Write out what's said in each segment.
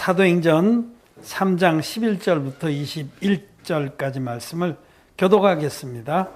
사도행전 3장 11절부터 21절까지 말씀을 교독하겠습니다.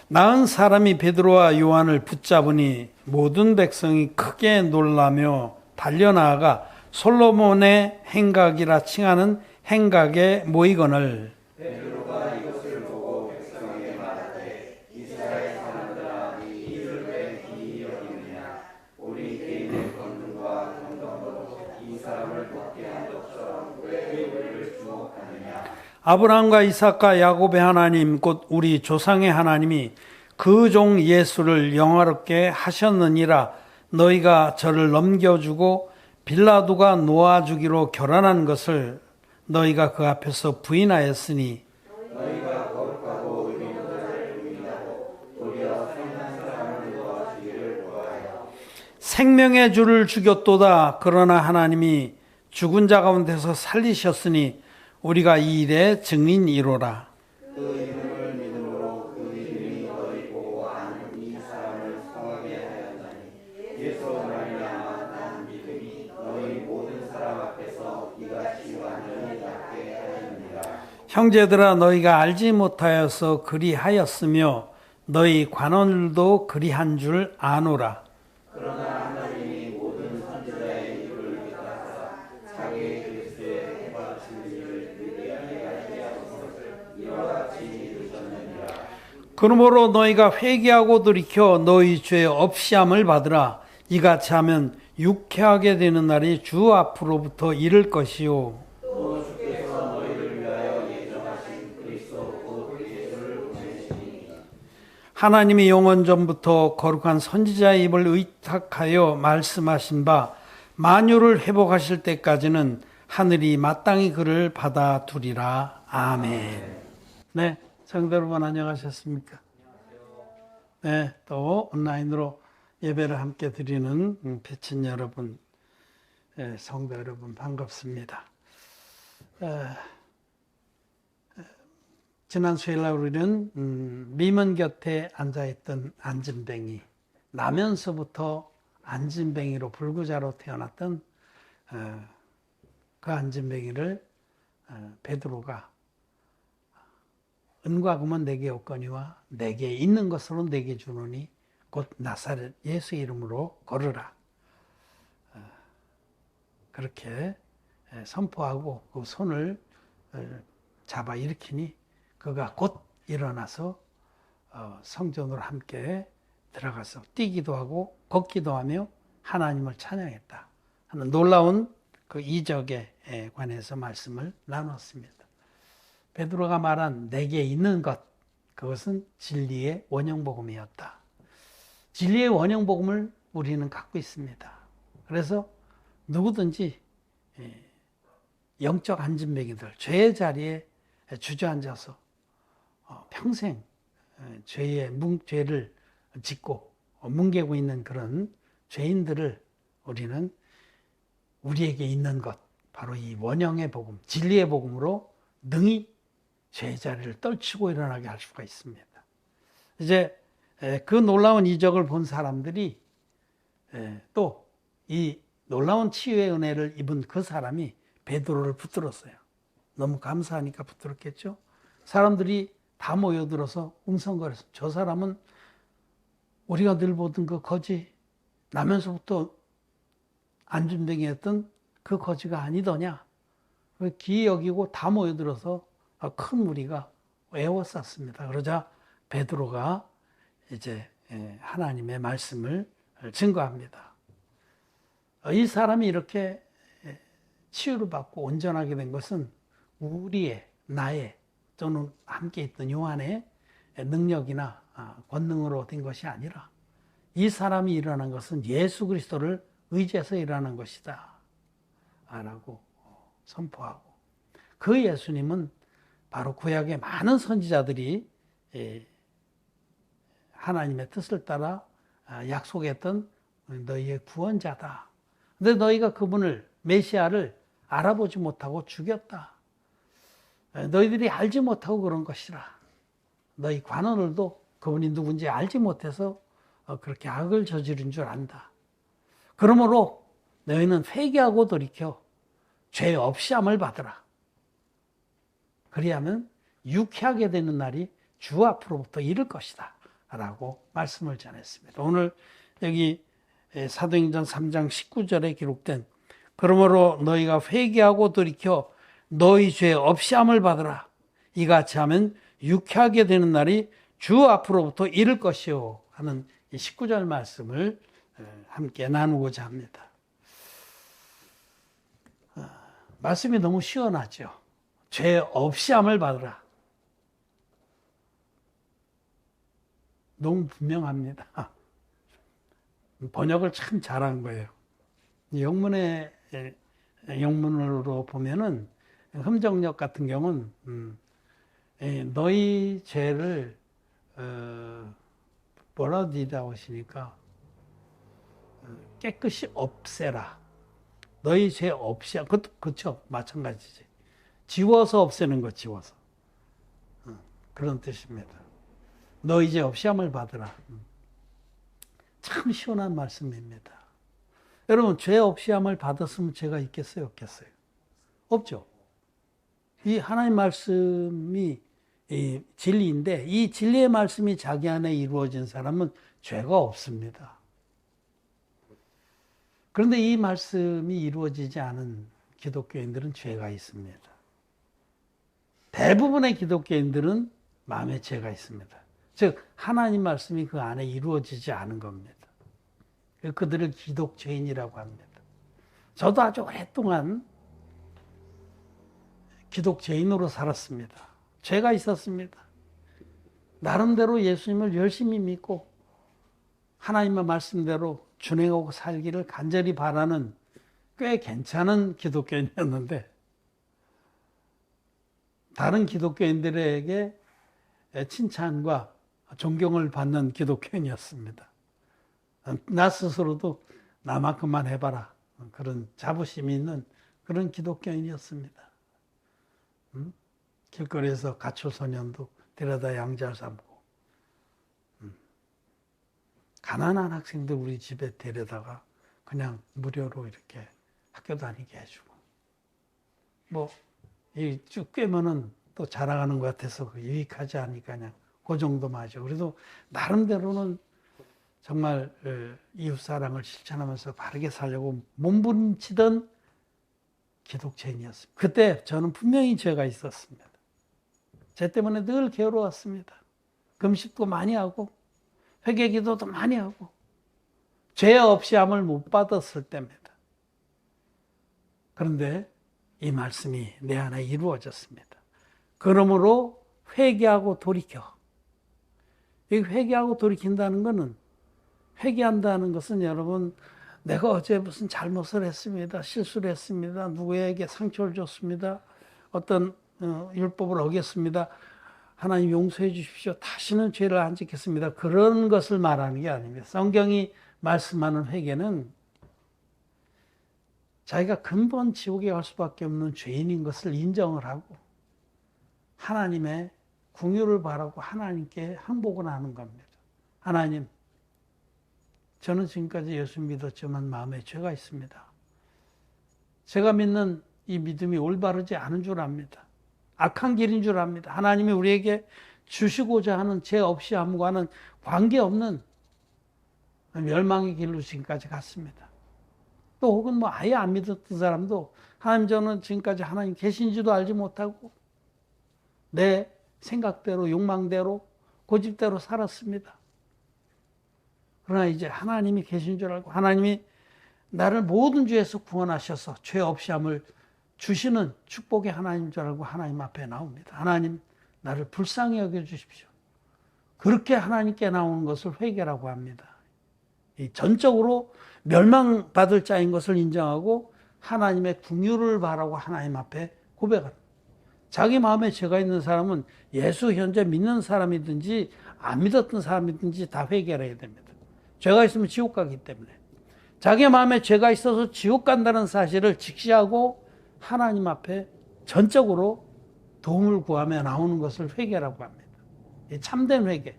나은 사람이 베드로와 요한을 붙잡으니 모든 백성이 크게 놀라며 달려나아가 솔로몬의 행각이라 칭하는 행각에 모이거늘 베드로가 이것을 보고 백성에게 말하되 이스라엘 사람들아 이 일을 왜 기이 여기느냐 우리 개인의 권능과 경건으로 이 사람을 돕게 한 것처럼 왜 우리를 주목하느냐. 아브라함과 이삭과 야곱의 하나님 곧 우리 조상의 하나님이 그 종 예수를 영화롭게 하셨느니라. 너희가 저를 넘겨주고 빌라도가 놓아주기로 결혼한 것을 너희가 그 앞에서 부인하였으니 너희가 거룩하고 의로운 자를 부인하고 도리어 선한 사람을 도와주기를 구하여 생명의 주를 죽였도다. 그러나 하나님이 죽은 자 가운데서 살리셨으니 우리가 이 일의 증인이로라. 그 이름을 믿음으로 그 이름이 너희 보고 아는 이 사람을 성하게 하였나니 예수로 말미암아 난 믿음이 너희 모든 사람 앞에서 이같이 완전히 낫게 하였느니라. 형제들아, 너희가 알지 못하여서 그리하였으며 너희 관원들도 그리한 줄 아노라. 그러나 하나님이 모든 선지자의 입을 빗다사 자기 그리스도의 해바라신 일을 믿게 하게 하신 것을 이와 같이 이루셨느니라. 그러므로 너희가 회개하고 돌이켜 너희 죄 없이함을 받으라. 이같이 하면 유쾌하게 되는 날이 주 앞으로부터 이를 것이요. 또 주께서 너희를 위하여 예정하신 그리스도 곧 예수를 보내시니 하나님이 영원 전부터 거룩한 선지자의 입을 의탁하여 말씀하신 바 만유를 회복하실 때까지는 하늘이 마땅히 그를 받아두리라. 아멘. 네, 성도 여러분 안녕하셨습니까? 네, 또 온라인으로 예배를 함께 드리는 배친 여러분, 성도 여러분 반갑습니다. 지난 수요일날 우리는 미먼 곁에 앉아있던 안진뱅이, 나면서부터 안진뱅이로 불구자로 태어났던 그 안진뱅이를 베드로가 은과 금은 내게 없거니와 내게 있는 것으로 내게 주노니 곧 나사렛 예수 이름으로 걸으라. 그렇게 선포하고 그 손을 잡아 일으키니 그가 곧 일어나서 성전으로 함께 들어가서 뛰기도 하고 걷기도 하며 하나님을 찬양했다 하는 놀라운 그 이적에 관해서 말씀을 나눴습니다. 베드로가 말한 내게 있는 것, 그것은 진리의 원형복음이었다. 진리의 원형복음을 우리는 갖고 있습니다. 그래서 누구든지 영적 안진뱅이들, 죄의 자리에 주저앉아서 평생 죄를 짓고 뭉개고 있는 그런 죄인들을 우리는 우리에게 있는 것, 바로 이 원형의 복음, 진리의 복음으로 능히 죄의 자리를 떨치고 일어나게 할 수가 있습니다. 이제 그 놀라운 이적을 본 사람들이 또 이 놀라운 치유의 은혜를 입은 그 사람이 베드로를 붙들었어요. 너무 감사하니까 붙들었겠죠. 사람들이 다 모여들어서 웅성거려서 저 사람은 우리가 늘 보던 그 거지, 나면서부터 안진뱅이였던 그 거지가 아니더냐. 기이 여기고 다 모여들어서 큰 무리가 에워쌌습니다. 그러자 베드로가 이제 하나님의 말씀을 증거합니다. 이 사람이 이렇게 치유를 받고 온전하게 된 것은 우리의, 나의 또는 함께 있던 요한의 능력이나 권능으로 된 것이 아니라 이 사람이 일어난 것은 예수 그리스도를 의지해서 일어난 것이다 라고 선포하고, 그 예수님은 바로 구약의 많은 선지자들이 하나님의 뜻을 따라 약속했던 너희의 구원자다. 근데 너희가 그분을, 메시아를 알아보지 못하고 죽였다. 너희들이 알지 못하고 그런 것이라. 너희 관원들도 그분이 누군지 알지 못해서 그렇게 악을 저지른 줄 안다. 그러므로 너희는 회개하고 돌이켜 죄 없이 함을 받으라. 그리하면 유쾌하게 되는 날이 주 앞으로부터 이를 것이다 라고 말씀을 전했습니다. 오늘 여기 사도행전 3장 19절에 기록된 그러므로 너희가 회개하고 돌이켜 너희 죄 없이 함을 받으라. 이같이 하면 유쾌하게 되는 날이 주 앞으로부터 이를 것이요 하는 이 19절 말씀을 함께 나누고자 합니다. 말씀이 너무 시원하죠. 죄 없이 함을 받으라. 너무 분명합니다. 번역을 참 잘한 거예요. 영문으로 보면은 흠정역 같은 경우는 너희 죄를 뭐라 디다고 하시니까 깨끗이 없애라. 너희 죄 없이, 그것도 그쵸, 마찬가지지. 지워서 없애는 것, 지워서. 그런 뜻입니다. 너희 죄 없이 함을 받으라. 참 시원한 말씀입니다. 여러분, 죄 없이 함을 받았으면 죄가 있겠어요, 없겠어요? 없죠. 이 하나님 말씀이 이 진리인데, 이 진리의 말씀이 자기 안에 이루어진 사람은 죄가 없습니다. 그런데 이 말씀이 이루어지지 않은 기독교인들은 죄가 있습니다. 대부분의 기독교인들은 마음에 죄가 있습니다. 즉 하나님 말씀이 그 안에 이루어지지 않은 겁니다. 그들을 기독죄인이라고 합니다. 저도 아주 오랫동안 기독죄인으로 살았습니다. 죄가 있었습니다. 나름대로 예수님을 열심히 믿고 하나님의 말씀대로 준행하고 살기를 간절히 바라는 꽤 괜찮은 기독교인이었는데 다른 기독교인들에게 칭찬과 존경을 받는 기독교인이었습니다. 나 스스로도 나만큼만 해봐라. 그런 자부심이 있는 그런 기독교인이었습니다. 길거리에서 가출 소년도 데려다 양잘 삼고, 가난한 학생들 우리 집에 데려다가 그냥 무료로 이렇게 학교 다니게 해주고, 뭐, 이 쭉 꿰면은 또 자라가는 것 같아서 유익하지 않으니까 그냥 그 정도만 하죠. 그래도 나름대로는 정말 이웃사랑을 실천하면서 바르게 살려고 몸부림치던 기독죄인이었습니다. 그때 저는 분명히 죄가 있었습니다. 죄 때문에 늘 괴로웠습니다. 금식도 많이 하고 회개기도도 많이 하고 죄 없이 함을 못 받았을 때입니다. 그런데 이 말씀이 내 안에 이루어졌습니다. 그러므로 회개하고 돌이켜. 이 회개하고 돌이킨다는 것은, 회개한다는 것은 여러분, 내가 어제 무슨 잘못을 했습니다. 실수를 했습니다. 누구에게 상처를 줬습니다. 어떤 율법을 어겼습니다. 하나님 용서해 주십시오. 다시는 죄를 안 짓겠습니다. 그런 것을 말하는 게 아닙니다. 성경이 말씀하는 회개는 자기가 근본 지옥에 갈 수밖에 없는 죄인인 것을 인정을 하고 하나님의 긍휼을 바라고 하나님께 항복을 하는 겁니다. 하나님, 저는 지금까지 예수 믿었지만 마음에 죄가 있습니다. 제가 믿는 이 믿음이 올바르지 않은 줄 압니다. 악한 길인 줄 압니다. 하나님이 우리에게 주시고자 하는 죄 없이 함과는 관계없는 멸망의 길로 지금까지 갔습니다. 또 혹은 뭐 아예 안 믿었던 사람도 하나님, 저는 지금까지 하나님 계신지도 알지 못하고 내 생각대로 욕망대로 고집대로 살았습니다. 그러나 이제 하나님이 계신 줄 알고 하나님이 나를 모든 죄에서 구원하셔서 죄 없이 함을 주시는 축복의 하나님인 줄 알고 하나님 앞에 나옵니다. 하나님, 나를 불쌍히 여겨주십시오. 그렇게 하나님께 나오는 것을 회개라고 합니다. 이 전적으로 멸망받을 자인 것을 인정하고 하나님의 긍휼을 바라고 하나님 앞에 고백합니다. 자기 마음에 죄가 있는 사람은 예수 현재 믿는 사람이든지 안 믿었던 사람이든지 다 회개를 해야 됩니다. 죄가 있으면 지옥 가기 때문에. 자기 마음에 죄가 있어서 지옥 간다는 사실을 직시하고 하나님 앞에 전적으로 도움을 구하며 나오는 것을 회개라고 합니다. 참된 회개.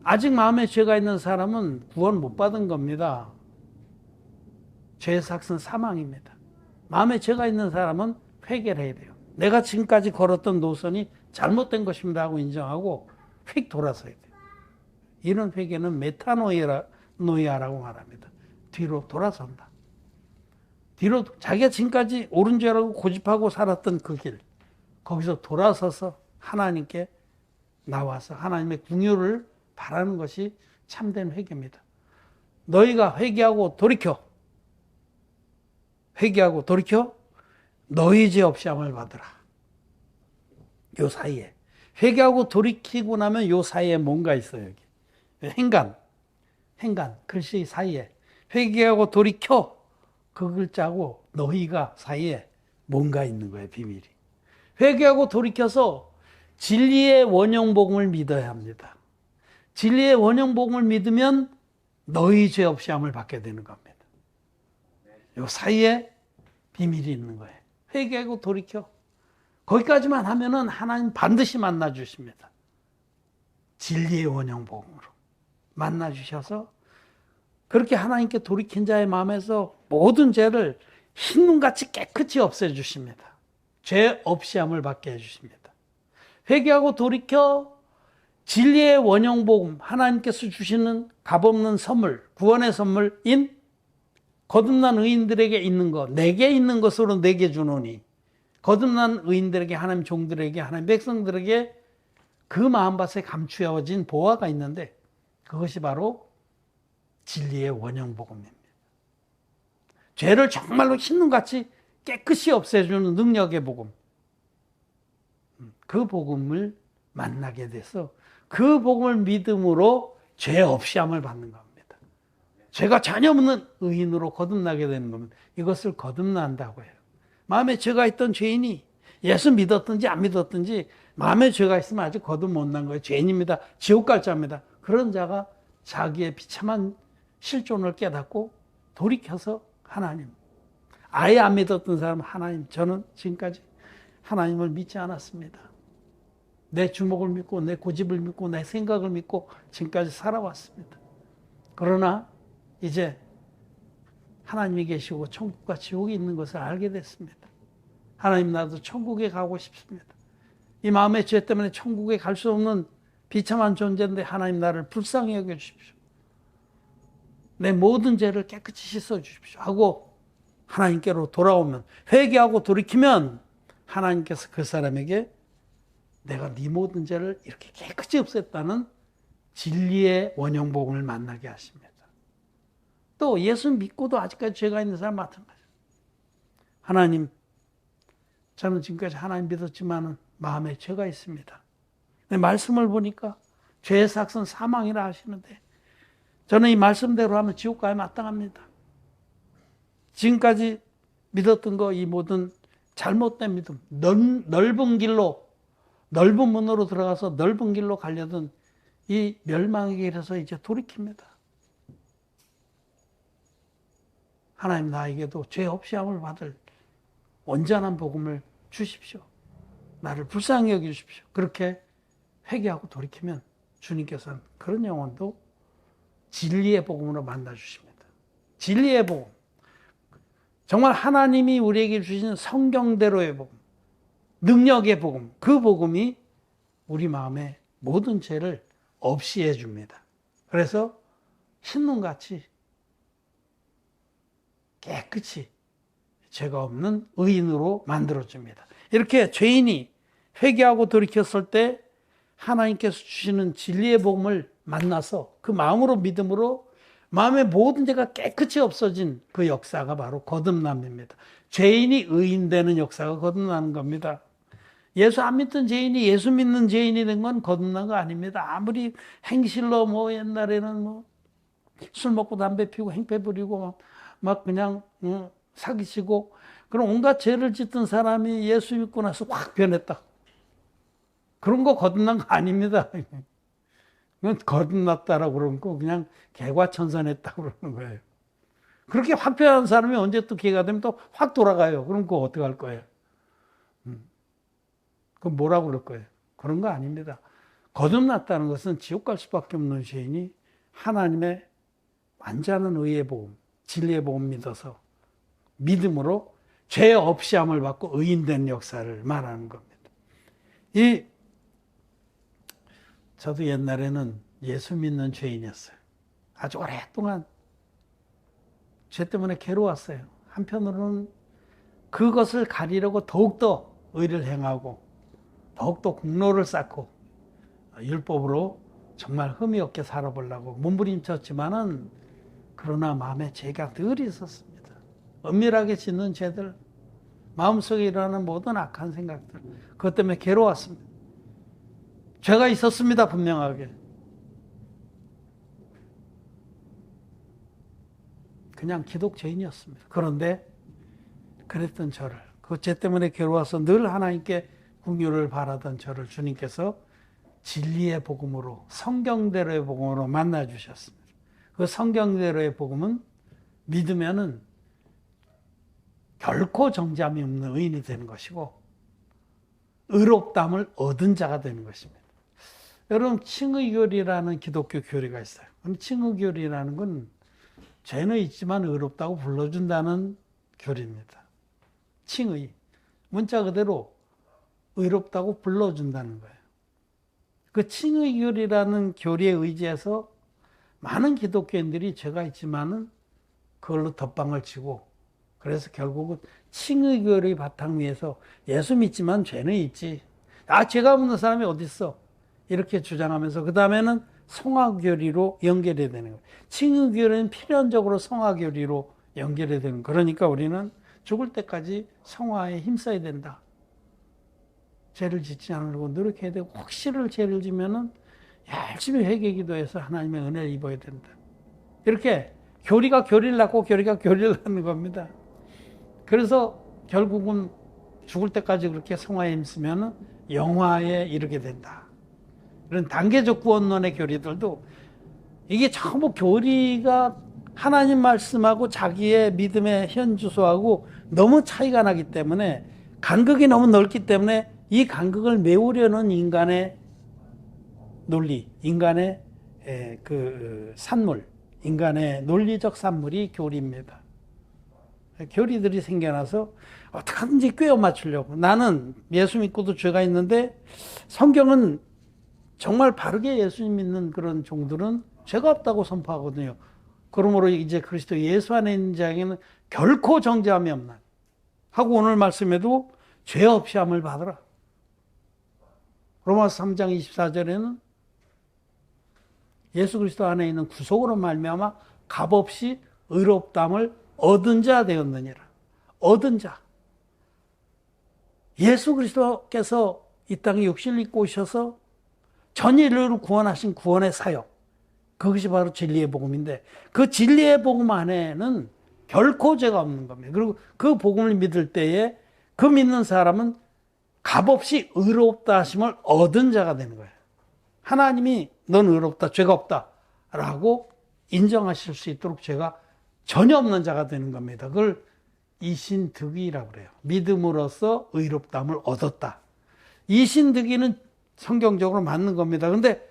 아직 마음에 죄가 있는 사람은 구원 못 받은 겁니다. 죄의 삭은 사망입니다. 마음에 죄가 있는 사람은 회개를 해야 돼요. 내가 지금까지 걸었던 노선이 잘못된 것입니다 하고 인정하고 휙 돌아서야 돼요. 이런 회개는 메타노이아라고 말합니다. 뒤로 돌아선다. 뒤로 자기가 지금까지 옳은 죄라고 고집하고 살았던 그 길, 거기서 돌아서서 하나님께 나와서 하나님의 궁유를 바라는 것이 참된 회개입니다. 너희가 회개하고 돌이켜 너희 죄 없이 함을 받으라. 요 사이에 회개하고 돌이키고 나면 요 사이에 뭔가 있어요. 여기 행간 글씨 사이에 회개하고 돌이켜 그 글자하고 너희가 사이에 뭔가 있는 거예요. 비밀이. 회개하고 돌이켜서 진리의 원형 복음을 믿어야 합니다. 진리의 원형 복음을 믿으면 너희 죄 없이 함을 받게 되는 겁니다. 요 사이에 비밀이 있는 거예요. 회개하고 돌이켜. 거기까지만 하면은 하나님 반드시 만나 주십니다. 진리의 원형 복음으로 만나 주셔서 그렇게 하나님께 돌이킨 자의 마음에서 모든 죄를 흰눈같이 깨끗이 없애 주십니다. 죄 없이 함을 받게 해 주십니다. 회개하고 돌이켜 진리의 원형 복음, 하나님께서 주시는 값없는 선물, 구원의 선물인 거듭난 의인들에게 있는 것, 내게 있는 것으로 내게 주노니, 거듭난 의인들에게, 하나님 종들에게, 하나님 백성들에게 그 마음밭에 감추어진 보화가 있는데 그것이 바로 진리의 원형 복음입니다. 죄를 정말로 흰눈같이 깨끗이 없애주는 능력의 복음, 그 복음을 만나게 돼서 그 복음을 믿음으로 죄 없이 함을 받는 겁니다. 죄가 전혀 없는 의인으로 거듭나게 되는 겁니다. 이것을 거듭난다고 해요. 마음에 죄가 있던 죄인이 예수 믿었든지 안 믿었든지 마음에 죄가 있으면 아직 거듭 못 난 거예요. 죄인입니다. 지옥 갈 자입니다. 그런 자가 자기의 비참한 실존을 깨닫고 돌이켜서 하나님, 아예 안 믿었던 사람, 하나님, 저는 지금까지 하나님을 믿지 않았습니다. 내 주먹을 믿고 내 고집을 믿고 내 생각을 믿고 지금까지 살아왔습니다. 그러나 이제 하나님이 계시고 천국과 지옥이 있는 것을 알게 됐습니다. 하나님, 나도 천국에 가고 싶습니다. 이 마음의 죄 때문에 천국에 갈 수 없는 비참한 존재인데 하나님, 나를 불쌍히 여겨주십시오. 내 모든 죄를 깨끗이 씻어주십시오 하고 하나님께로 돌아오면, 회개하고 돌이키면 하나님께서 그 사람에게 내가 네 모든 죄를 이렇게 깨끗이 없앴다는 진리의 원형 복음을 만나게 하십니다. 또 예수 믿고도 아직까지 죄가 있는 사람 마찬가지예요. 하나님, 저는 지금까지 하나님 믿었지만 마음에 죄가 있습니다. 말씀을 보니까 죄의 삭은 사망이라 하시는데 저는 이 말씀대로 하면 지옥 가야 마땅합니다. 지금까지 믿었던 거, 이 모든 잘못된 믿음, 넓은 길로, 넓은 문으로 들어가서 넓은 길로 가려던 이 멸망의 길에서 이제 돌이킵니다. 하나님, 나에게도 죄 없이 함을 받을 온전한 복음을 주십시오. 나를 불쌍히 여기십시오. 그렇게 회개하고 돌이키면 주님께서는 그런 영혼도 진리의 복음으로 만나주십니다. 진리의 복음. 정말 하나님이 우리에게 주신 성경대로의 복음, 능력의 복음, 그 복음이 우리 마음의 모든 죄를 없이 해줍니다. 그래서 흰눈같이 깨끗이 죄가 없는 의인으로 만들어줍니다. 이렇게 죄인이 회개하고 돌이켰을 때 하나님께서 주시는 진리의 복음을 만나서 그 마음으로 믿음으로 마음의 모든 죄가 깨끗이 없어진 그 역사가 바로 거듭남입니다. 죄인이 의인 되는 역사가 거듭나는 겁니다. 예수 안 믿던 죄인이 예수 믿는 죄인이 된 건 거듭난 거 아닙니다. 아무리 행실로 뭐 옛날에는 뭐 술 먹고 담배 피우고 행패 부리고 막 그냥 사기치고 그런 온갖 죄를 짓던 사람이 예수 믿고 나서 확 변했다. 그런 거 거듭난 거 아닙니다. 그건 거듭났다라고 그러는 거 그냥 개과천선했다고 그러는 거예요. 그렇게 확 변한 사람이 언제 또 기회가 되면 또 확 돌아가요. 그럼 그거 어떻게 할 거예요? 그럼 뭐라고 그럴 거예요? 그런 거 아닙니다. 거듭났다는 것은 지옥 갈 수밖에 없는 죄인이 하나님의 완전한 의의 복음, 진리의 복음 믿어서 믿음으로 죄 없이 함을 받고 의인된 역사를 말하는 겁니다. 저도 옛날에는 예수 믿는 죄인이었어요. 아주 오랫동안 죄 때문에 괴로웠어요. 한편으로는 그것을 가리려고 더욱더 의를 행하고 더욱더 공로를 쌓고 율법으로 정말 흠이 없게 살아보려고 몸부림쳤지만은 그러나 마음에 죄가 늘 있었습니다. 은밀하게 짓는 죄들, 마음속에 일어나는 모든 악한 생각들, 그것 때문에 괴로웠습니다. 죄가 있었습니다, 분명하게. 그냥 기독죄인이었습니다. 그런데 그랬던 저를, 그 죄 때문에 괴로워서 늘 하나님께 긍휼을 바라던 저를 주님께서 진리의 복음으로, 성경대로의 복음으로 만나주셨습니다. 그 성경대로의 복음은 믿으면은 결코 정죄함이 없는 의인이 되는 것이고 의롭다함을 얻은 자가 되는 것입니다. 여러분, 칭의교리라는 기독교 교리가 있어요. 칭의교리라는 건 죄는 있지만 의롭다고 불러준다는 교리입니다. 칭의. 문자 그대로 의롭다고 불러준다는 거예요. 그 칭의교리라는 교리에 의지해서 많은 기독교인들이 죄가 있지만은 그걸로 덧방을 치고, 그래서 결국은 칭의교리 바탕 위에서 예수 믿지만 죄는 있지. 죄가 없는 사람이 어디 있어? 이렇게 주장하면서 그 다음에는 성화교리로 연결이 되는 거예요. 칭의교리는 필연적으로 성화교리로 연결이 되는 거예요. 그러니까 우리는 죽을 때까지 성화에 힘써야 된다. 죄를 짓지 않으려고 노력해야 되고, 혹시를 죄를 지면은 열심히 회개 기도해서 하나님의 은혜를 입어야 된다. 이렇게 교리가 교리를 낳고 교리가 교리를 낳는 겁니다. 그래서 결국은 죽을 때까지 그렇게 성화에 힘쓰면 영화에 이르게 된다. 이런 단계적 구원론의 교리들도 이게 전부 교리가 하나님 말씀하고 자기의 믿음의 현주소하고 너무 차이가 나기 때문에, 간극이 너무 넓기 때문에 이 간극을 메우려는 인간의 논리, 인간의 그 산물, 인간의 논리적 산물이 교리입니다. 교리들이 생겨나서 어떻게든지 꿰어 맞추려고. 나는 예수 믿고도 죄가 있는데 성경은 정말 바르게 예수님 믿는 그런 종들은 죄가 없다고 선포하거든요. 그러므로 이제 그리스도 예수 안에 있는 자에게는 결코 정죄함이 없나 하고, 오늘 말씀에도 죄 없이 함을 받으라. 로마서 3장 24절에는 예수 그리스도 안에 있는 구속으로 말미암아 값없이 의롭다함을 얻은 자 되었느니라. 얻은 자. 예수 그리스도께서 이 땅에 육신을 입고 오셔서 전 인류를 구원하신 구원의 사역, 그것이 바로 진리의 복음인데, 그 진리의 복음 안에는 결코 죄가 없는 겁니다. 그리고 그 복음을 믿을 때에 그 믿는 사람은 값없이 의롭다 하심을 얻은 자가 되는 거예요. 하나님이 넌 의롭다, 죄가 없다 라고 인정하실 수 있도록 죄가 전혀 없는 자가 되는 겁니다. 그걸 이신득이라고 그래요. 믿음으로써 의롭다함을 얻었다. 이신득이는 성경적으로 맞는 겁니다. 그런데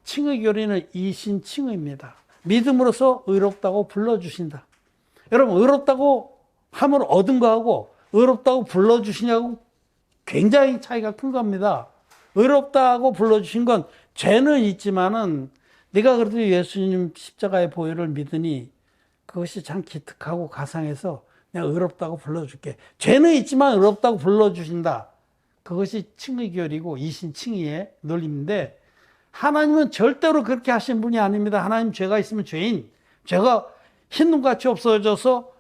칭의교리는 이신칭의입니다. 믿음으로써 의롭다고 불러주신다. 여러분, 의롭다고 함을 얻은 거하고 의롭다고 불러주시냐고 굉장히 차이가 큰 겁니다. 의롭다고 불러주신 건 죄는 있지만은 네가 그래도 예수님 십자가의 보혈을 믿으니 그것이 참 기특하고 가상해서 내가 의롭다고 불러줄게. 죄는 있지만 의롭다고 불러주신다. 그것이 칭의교리고 이신칭의의 논리인데, 하나님은 절대로 그렇게 하신 분이 아닙니다. 하나님 죄가 있으면 죄인, 죄가 흰눈같이 없어져서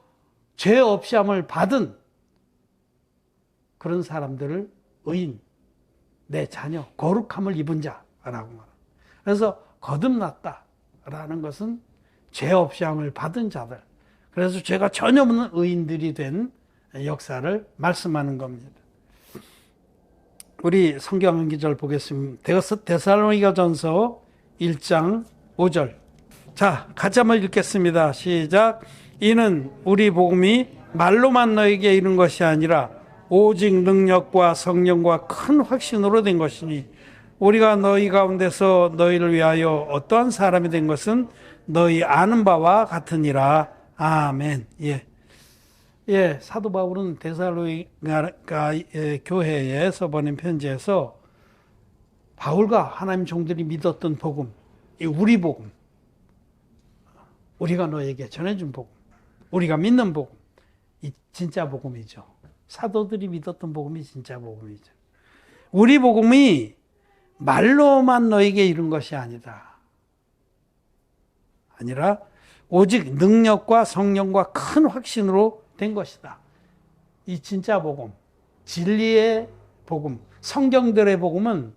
죄 없이 함을 받은 그런 사람들을 의인, 내 자녀, 거룩함을 입은 자라고 말합니다. 그래서 거듭났다라는 것은 죄 없이 함을 받은 자들, 그래서 죄가 전혀 없는 의인들이 된 역사를 말씀하는 겁니다. 우리 성경 한 기절 보겠습니다. 데살로니가전서 1장 5절. 자, 같이 한번 읽겠습니다. 시작. 이는 우리 복음이 말로만 너에게 이른 것이 아니라 오직 능력과 성령과 큰 확신으로 된 것이니, 우리가 너희 가운데서 너희를 위하여 어떠한 사람이 된 것은 너희 아는 바와 같으니라. 아멘. 예. 예, 사도 바울은 데살로니가 교회에서 보낸 편지에서 바울과 하나님 종들이 믿었던 복음, 이 우리 복음, 우리가 너에게 전해준 복음, 우리가 믿는 복음, 이 진짜 복음이죠. 사도들이 믿었던 복음이 진짜 복음이죠. 우리 복음이 말로만 너에게 이룬 것이 아니라 오직 능력과 성령과 큰 확신으로 된 것이다. 이 진짜 복음, 진리의 복음, 성경들의 복음은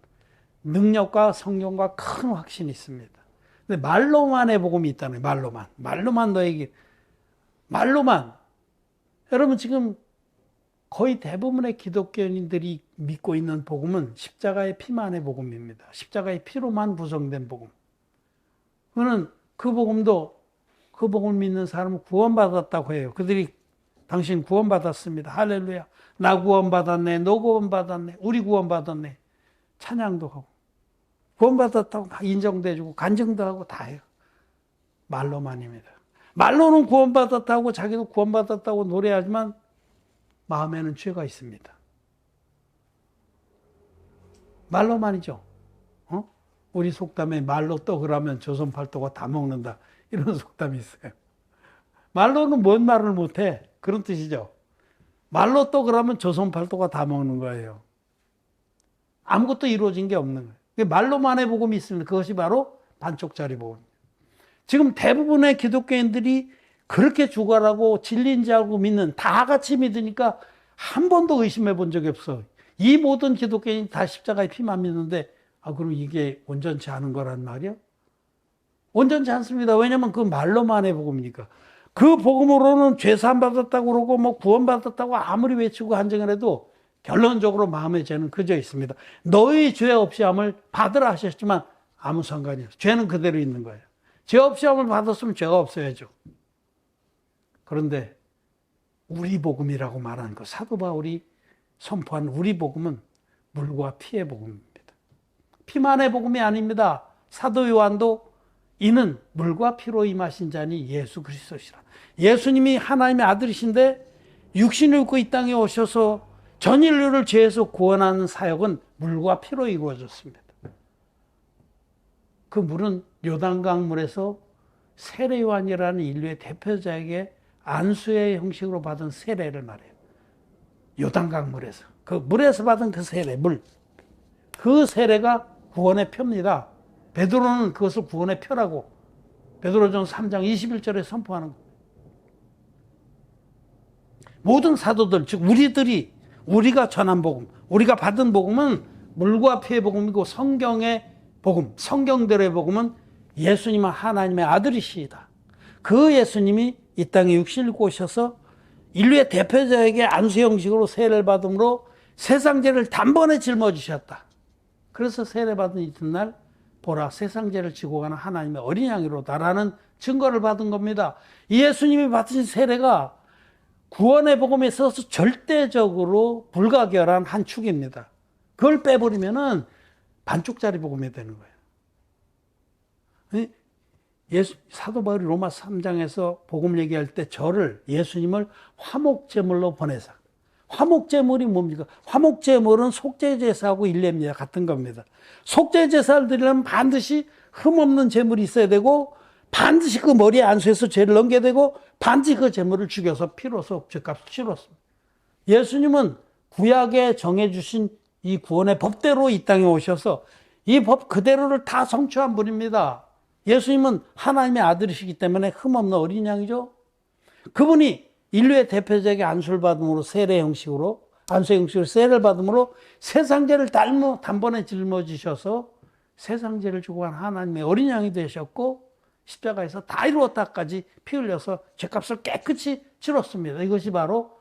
능력과 성령과 큰 확신이 있습니다. 근데 말로만의 복음이 있다는 거예요. 말로만 너에게, 말로만. 여러분 지금 거의 대부분의 기독교인들이 믿고 있는 복음은 십자가의 피만의 복음입니다. 십자가의 피로만 구성된 복음. 그거는 그 복음을 믿는 사람은 구원받았다고 해요. 그들이 당신 구원받았습니다. 할렐루야. 나 구원받았네. 너 구원받았네. 우리 구원받았네. 찬양도 하고. 구원받았다고 인정돼주고 간증도 하고 다 해요. 말로만입니다. 말로는 구원받았다고 자기도 구원받았다고 노래하지만 마음에는 죄가 있습니다. 말로만이죠. 우리 속담에 말로 떡을 하면 조선팔도가 다 먹는다. 이런 속담이 있어요. 말로는 뭔 말을 못해. 그런 뜻이죠. 말로 떡을 하면 조선팔도가 다 먹는 거예요. 아무것도 이루어진 게 없는 거예요. 말로만의 복음이 있습니다. 그것이 바로 반쪽짜리 복음입니다. 지금 대부분의 기독교인들이 그렇게 죽어라고 진리인 줄 알고 믿는, 다 같이 믿으니까 한 번도 의심해 본 적이 없어. 이 모든 기독교인이 다 십자가의 피만 믿는데, 그럼 이게 온전치 않은 거란 말이야? 온전치 않습니다. 왜냐면 그 말로만의 복음이니까. 그 복음으로는 죄사함 받았다고 그러고 뭐 구원받았다고 아무리 외치고 한정을 해도 결론적으로 마음의 죄는 그저 있습니다. 너희 죄 없이 함을 받으라 하셨지만 아무 상관이 없어요. 죄는 그대로 있는 거예요. 죄 없이 함을 받았으면 죄가 없어야죠. 그런데 우리 복음이라고 말하는 거, 사도 바울이 선포한 우리 복음은 물과 피의 복음입니다. 피만의 복음이 아닙니다. 사도 요한도 이는 물과 피로 임하신 자니 예수 그리스도시라. 예수님이 하나님의 아들이신데 육신을 입고 이 땅에 오셔서 전 인류를 죄에서 구원하는 사역은 물과 피로 이루어졌습니다. 그 물은 요단강 물에서 세례 요한이라는 인류의 대표자에게 안수의 형식으로 받은 세례를 말해요. 요단강 물에서. 그 물에서 받은 그 세례, 물. 그 세례가 구원의 표입니다. 베드로는 그것을 구원의 표라고 베드로전서 3장 21절에 선포하는 거예요. 모든 사도들, 즉 우리가 전한 복음, 우리가 받은 복음은 물과 피의 복음이고 성경의 복음, 성경들의 복음은 예수님은 하나님의 아들이시다. 그 예수님이 이 땅에 육신을 입고 오셔서 인류의 대표자에게 안수 형식으로 세례를 받음으로 세상 죄를 단번에 짊어지셨다. 그래서 세례받은 이튿날 보라 세상 죄를 지고 가는 하나님의 어린 양이로다라는 증거를 받은 겁니다. 예수님이 받으신 세례가 구원의 복음에 있어서 절대적으로 불가결한 한 축입니다. 그걸 빼버리면은 반쪽짜리 복음이 되는 거예요. 사도 바울이 로마 3장에서 복음 얘기할 때 예수님을 화목제물로 보내사. 화목제물이 뭡니까? 화목제물은 속죄제사하고 일례입니다. 같은 겁니다. 속죄제사를 드리려면 반드시 흠없는 제물이 있어야 되고 반드시 그 머리에 안수해서 죄를 넘겨야 되고 반드시 그 제물을 죽여서 피로서 죄값을 치렀습니다. 예수님은 구약에 정해주신 이 구원의 법대로 이 땅에 오셔서 이 법 그대로를 다 성취한 분입니다. 예수님은 하나님의 아들이시기 때문에 흠없는 어린 양이죠. 그분이 인류의 대표자에게 안수를 받음으로 세례 형식으로 세례를 받음으로 세상 죄를 단번에 짊어지셔서 세상 죄를 주고 간 하나님의 어린 양이 되셨고 십자가에서 다 이루었다까지 피 흘려서 죄값을 깨끗이 치렀습니다. 이것이 바로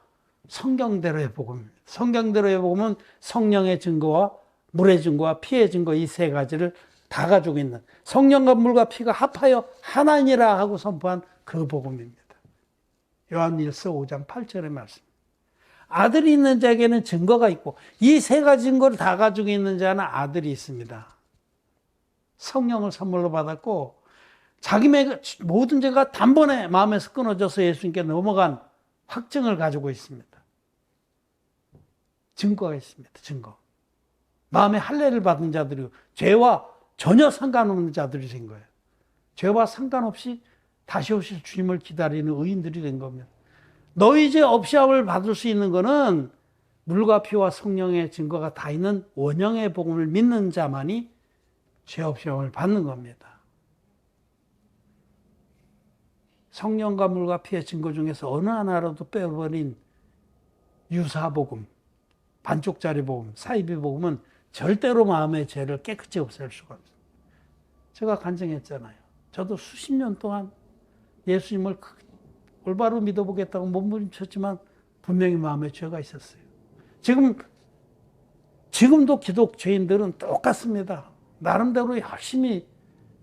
성경대로의 복음입니다. 성경대로의 복음은 성령의 증거와 물의 증거와 피의 증거 이 세 가지를 다 가지고 있는 성령과 물과 피가 합하여 하나니라 하고 선포한 그 복음입니다. 요한일서 5장 8절의 말씀. 아들이 있는 자에게는 증거가 있고 이 세 가지 증거를 다 가지고 있는 자는 아들이 있습니다. 성령을 선물로 받았고 자기 모든 죄가 단번에 마음에서 끊어져서 예수님께 넘어간 확증을 가지고 있습니다. 증거가 있습니다. 증거. 마음에 할례를 받은 자들이 죄와 전혀 상관없는 자들이 된 거예요. 죄와 상관없이 다시 오실 주님을 기다리는 의인들이 된 겁니다. 너희 죄 없이함을 받을 수 있는 것은 물과 피와 성령의 증거가 다 있는 원형의 복음을 믿는 자만이 죄 없이함을 받는 겁니다. 성령과 물과 피의 증거 중에서 어느 하나라도 빼버린 유사복음, 반쪽짜리 복음, 사이비 복음은 절대로 마음의 죄를 깨끗이 없앨 수가 없어요. 제가 간증했잖아요. 저도 수십 년 동안 예수님을 올바로 믿어보겠다고 몸부림쳤지만 분명히 마음에 죄가 있었어요. 지금도 기독교인들은 똑같습니다. 나름대로 열심히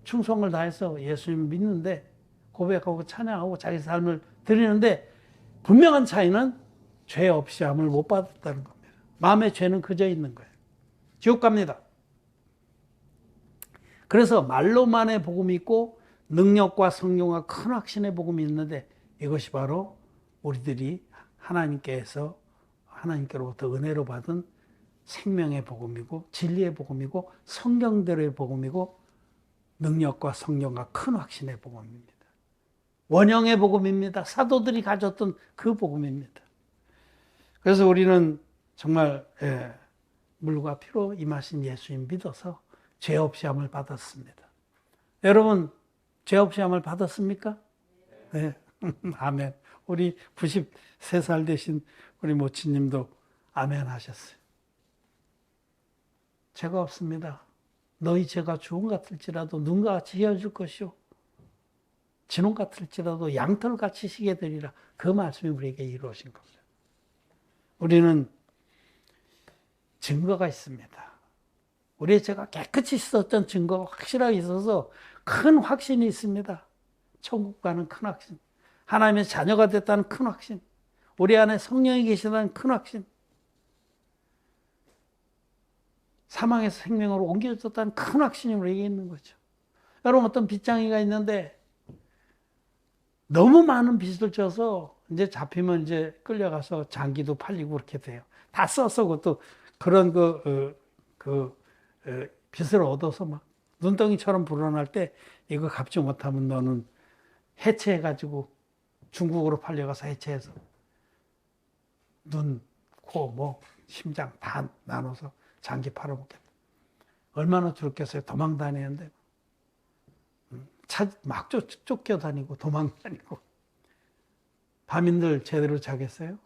충성을 다해서 예수님 믿는데 고백하고 찬양하고 자기 삶을 드리는데 분명한 차이는 죄 없이 함을 못 받았다는 겁니다. 마음의 죄는 그저 있는 거예요. 지옥 갑니다. 그래서 말로만의 복음이 있고 능력과 성령과 큰 확신의 복음이 있는데 이것이 바로 우리들이 하나님께로부터 은혜로 받은 생명의 복음이고 진리의 복음이고 성경대로의 복음이고 능력과 성령과 큰 확신의 복음입니다. 원형의 복음입니다. 사도들이 가졌던 그 복음입니다. 그래서 우리는 정말 물과 피로 임하신 예수님 믿어서 죄 없이 함을 받았습니다. 여러분 죄 없이 함을 받았습니까? 네. 아멘. 우리 93살 되신 우리 모친님도 아멘 하셨어요. 죄가 없습니다. 너희 죄가 주홍 같을지라도 눈과 같이 헤어질 것이요 진홍 같을지라도 양털같이 시게 되리라. 그 말씀이 우리에게 이루어진 겁니다. 우리는 증거가 있습니다. 우리의 죄가 깨끗이 씻었던 증거가 확실하게 있어서 큰 확신이 있습니다. 천국 가는 큰 확신. 하나님의 자녀가 됐다는 큰 확신. 우리 안에 성령이 계시다는 큰 확신. 사망에서 생명으로 옮겨졌다는 큰 확신이 우리에게 있는 거죠. 여러분 어떤 빚쟁이가 있는데 너무 많은 빚을 져서 이제 잡히면 이제 끌려가서 장기도 팔리고 그렇게 돼요. 다 써서 그것도 그런 빚을 얻어서 막 눈덩이처럼 불어날 때 이거 갚지 못하면 너는 해체해가지고 중국으로 팔려가서 해체해서 눈, 코, 목, 심장 다 나눠서 장기 팔아먹겠다. 얼마나 두렵겠어요. 도망 다니는데 막 쫓겨다니고 도망 다니고 밤인들 제대로 자겠어요?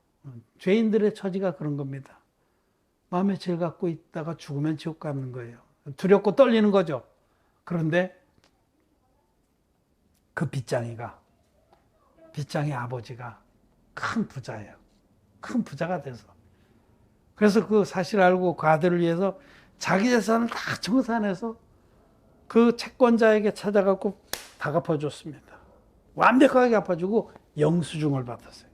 죄인들의 처지가 그런 겁니다. 마음에 죄를 갖고 있다가 죽으면 지옥 가는 거예요. 두렵고 떨리는 거죠. 그런데 그 빚쟁이 아버지가 큰 부자예요. 큰 부자가 돼서. 그래서 그 사실 알고 그 아들을 위해서 자기 재산을 다 청산해서 그 채권자에게 찾아가고 다 갚아줬습니다. 완벽하게 갚아주고 영수증을 받았어요.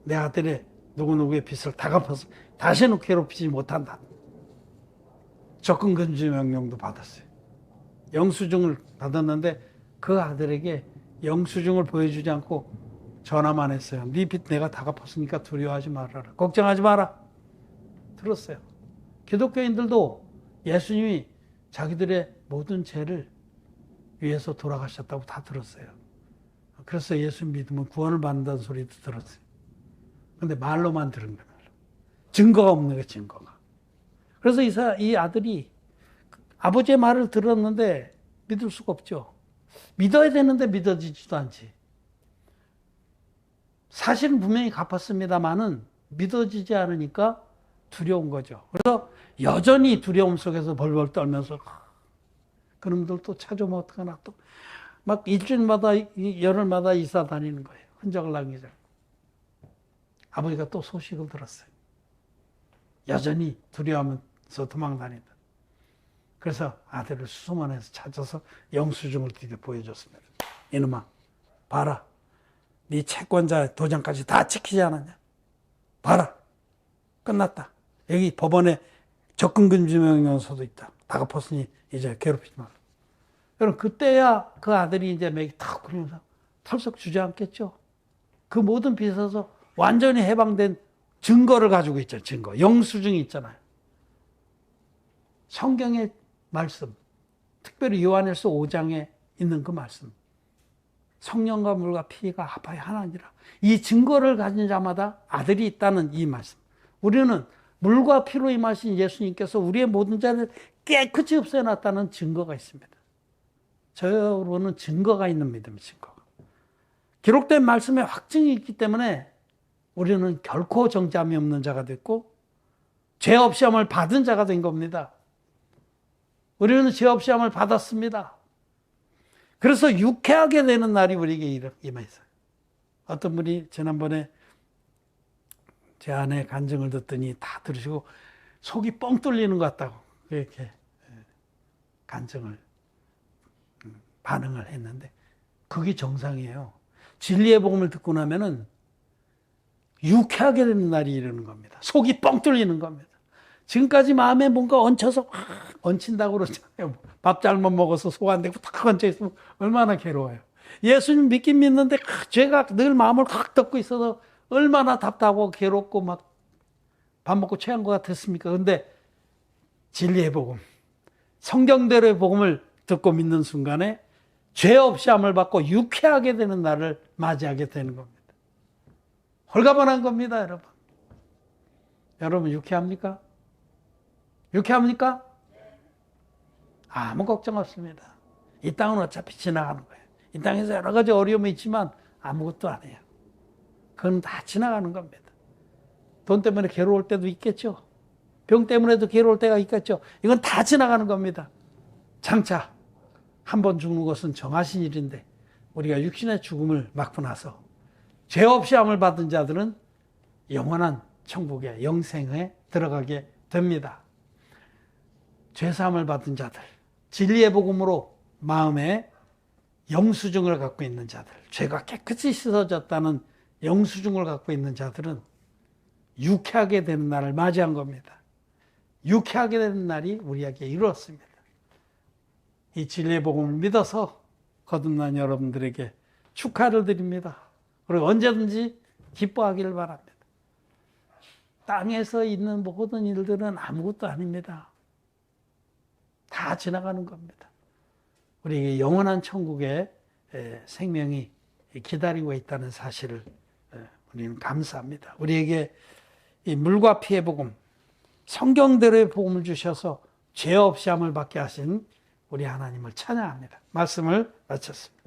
내 아들의 누구누구의 빚을 다 갚아서 다시는 괴롭히지 못한다. 접근금지 명령도 받았어요. 영수증을 받았는데 그 아들에게 영수증을 보여주지 않고 전화만 했어요. 네 빚 내가 다 갚았으니까 두려워하지 말아라. 걱정하지 마라. 들었어요. 기독교인들도 예수님이 자기들의 모든 죄를 위해서 돌아가셨다고 다 들었어요. 그래서 예수 믿으면 구원을 받는다는 소리도 들었어요. 근데 말로만 들은 거예요. 증거가 없는 거예요, 증거가. 그래서 이 아들이 아버지의 말을 들었는데 믿을 수가 없죠. 믿어야 되는데 믿어지지도 않지. 사실은 분명히 갚았습니다만은 믿어지지 않으니까 두려운 거죠. 그래서 여전히 두려움 속에서 벌벌 떨면서 그놈들 또 찾아오면 어떡하나 또 막 일주일마다 열흘마다 이사 다니는 거예요. 흔적을 남기자. 아버지가 또 소식을 들었어요. 여전히 두려워하면서 도망 다닌다. 그래서 아들을 수소문해서 찾아서 영수증을 드디어 보여줬습니다. 이놈아, 봐라. 네 채권자 도장까지 다 지키지 않았냐? 봐라. 끝났다. 여기 법원에 접근금지명령서도 있다. 다 갚았으니 이제 괴롭히지 마라. 여러분, 그때야 그 아들이 이제 맥이 탁 굴리면서 털썩 주저앉겠죠? 그 모든 빚에서 완전히 해방된 증거를 가지고 있죠. 증거. 영수증이 있잖아요. 성경의 말씀, 특별히 요한일서 5장에 있는 그 말씀. 성령과 물과 피가 아파야 하나니라. 이 증거를 가진 자마다 아들이 있다는 이 말씀. 우리는 물과 피로 임하신 예수님께서 우리의 모든 죄를 깨끗이 없애놨다는 증거가 있습니다. 저로는 증거가 있는 믿음의 증거가. 기록된 말씀에 확증이 있기 때문에 우리는 결코 정죄함이 없는 자가 됐고 죄 없이 함을 받은 자가 된 겁니다. 우리는 죄 없이 함을 받았습니다. 그래서 유쾌하게 되는 날이 우리에게 임했어요. 어떤 분이 지난번에 제 아내 간증을 듣더니 다 들으시고 속이 뻥 뚫리는 것 같다고 그렇게 간증을 반응을 했는데 그게 정상이에요. 진리의 복음을 듣고 나면은 유쾌하게 되는 날이 이르는 겁니다. 속이 뻥 뚫리는 겁니다. 지금까지 마음에 뭔가 얹혀서 얹힌다고 그러잖아요. 밥 잘못 먹어서 속 안 되고 탁 얹혀 있으면 얼마나 괴로워요. 예수님 믿긴 믿는데 죄가 늘 마음을 확 덮고 있어서 얼마나 답답하고 괴롭고 막 밥 먹고 체한 것 같았습니까? 그런데 진리의 복음, 성경대로의 복음을 듣고 믿는 순간에 죄 없이 함을 받고 유쾌하게 되는 날을 맞이하게 되는 겁니다. 홀가분한 겁니다, 여러분. 여러분 유쾌합니까? 유쾌합니까? 아무 걱정 없습니다. 이 땅은 어차피 지나가는 거예요. 이 땅에서 여러 가지 어려움이 있지만 아무것도 아니에요. 그건 다 지나가는 겁니다. 돈 때문에 괴로울 때도 있겠죠. 병 때문에도 괴로울 때가 있겠죠. 이건 다 지나가는 겁니다. 장차 한 번 죽는 것은 정하신 일인데 우리가 육신의 죽음을 맞고 나서 죄 없이 함을 받은 자들은 영원한 천국에 영생에 들어가게 됩니다. 죄사함을 받은 자들, 진리의 복음으로 마음에 영수증을 갖고 있는 자들, 죄가 깨끗이 씻어졌다는 영수증을 갖고 있는 자들은 유쾌하게 되는 날을 맞이한 겁니다. 유쾌하게 되는 날이 우리에게 이루어졌습니다. 이 진리의 복음을 믿어서 거듭난 여러분들에게 축하를 드립니다. 그리고 언제든지 기뻐하기를 바랍니다. 땅에서 있는 모든 일들은 아무것도 아닙니다. 다 지나가는 겁니다. 우리에게 영원한 천국의 생명이 기다리고 있다는 사실을 우리는 감사합니다. 우리에게 이 물과 피의 복음, 성경대로의 복음을 주셔서 죄 없이 함을 받게 하신 우리 하나님을 찬양합니다. 말씀을 마쳤습니다.